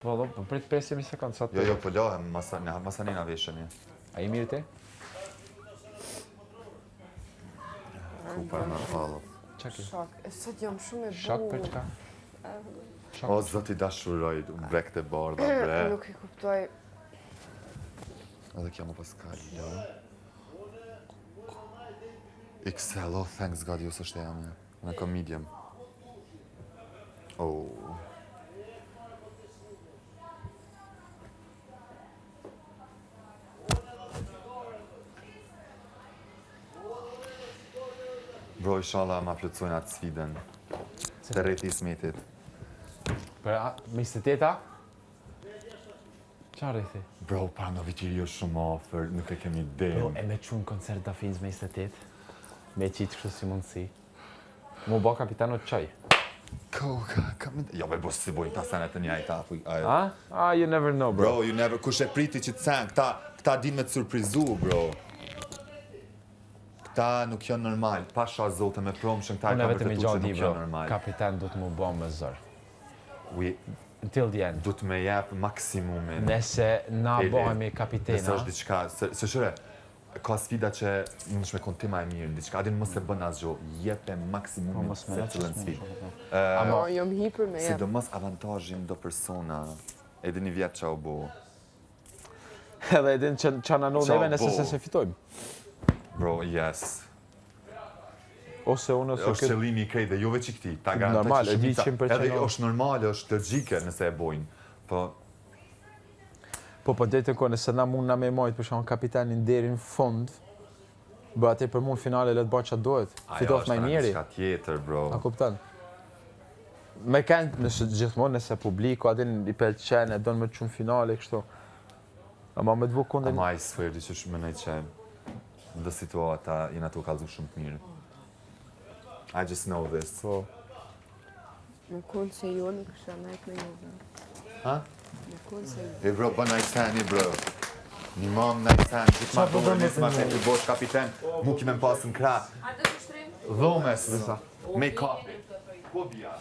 Valla, po prit 5 sekond sa të... Jo, po lahem, masanina veshën. A i mirë ti? Ku për në falë. Qaki? Shok, e sot jam shumë e bukur. Shok për qka? O, zoti dashuroj, unë brek të bardha, bre. Nuk i kuptoj. Edhe kja mu pas kalla. XL, oh, thanks God, ju së shte jam, në kom medium. Oh. Bro, inshallah ma plëtsojnë atë sfiden. Të rejti i smetit. Për me 28-a? Qa rejti? Bro, pa në vitiri është shumë ofër, nuk e kemi dem. Bro, e me qunë koncert da Fins me 28? Me qitë kështu si mundësi. Mu bo kapitano të qaj. Koka, jo, me bo si bojnë ta senet të njajta. Ah, you never know, bro. Bro, you never, kush e priti që të sen, këta din me të surprizu, bro. Këta nuk janë normal, pasha zote me promshën, këta e Unë ka vetëm i vërtetu që gjadi, nuk bro. janë normal. Kapitan du të mu bo më zërë. We, Until the end. du të me jep maksimumin. Nëse na Eli, bohemi Nëse kapitena, është diçka, se shure, ka sfida që mund shme kontima e mirë, diçka, adin mos e bën asgjo, jepe maksimumin mos me se në cilën sfidë. Po, jam hiper me jep. Sidomos avantajin do persona, edhe një vjetë që u bo. edhe edhin që na në neve nëse se fitojmë. Bro, yes. Ose unë ose është qëllimi i krejt dhe jo veç i këti. Ta garantoj Normal, që e di shumica, 100% edhe është normale, është logjike nëse e bojnë. Po drejtën ko, nëse na mund na me mojt për shumë kapitenin deri në fund, bë atë për mund finale le të bëjë çfarë duhet. Fitoft më njëri. Ajo është tjetër, bro. A kupton? Me kanë nëse gjithmonë nëse publiku adin i pëlqen e don më të çun finale kështu. Ama me të vu kundin. Ama i sferi që shumë mënej që në dhe situata jena të kalzu shumë të mirë. I just know this. Po. Në konë se jo nuk është anajt me juve. Ha? Në konë se jo. E bro, bë najtani, bro. Një mam najtani, gjithë ma dorë nisë ma të të bosh kapiten, mu kime më pasë në krah. Dhomes, make-up. Po bja.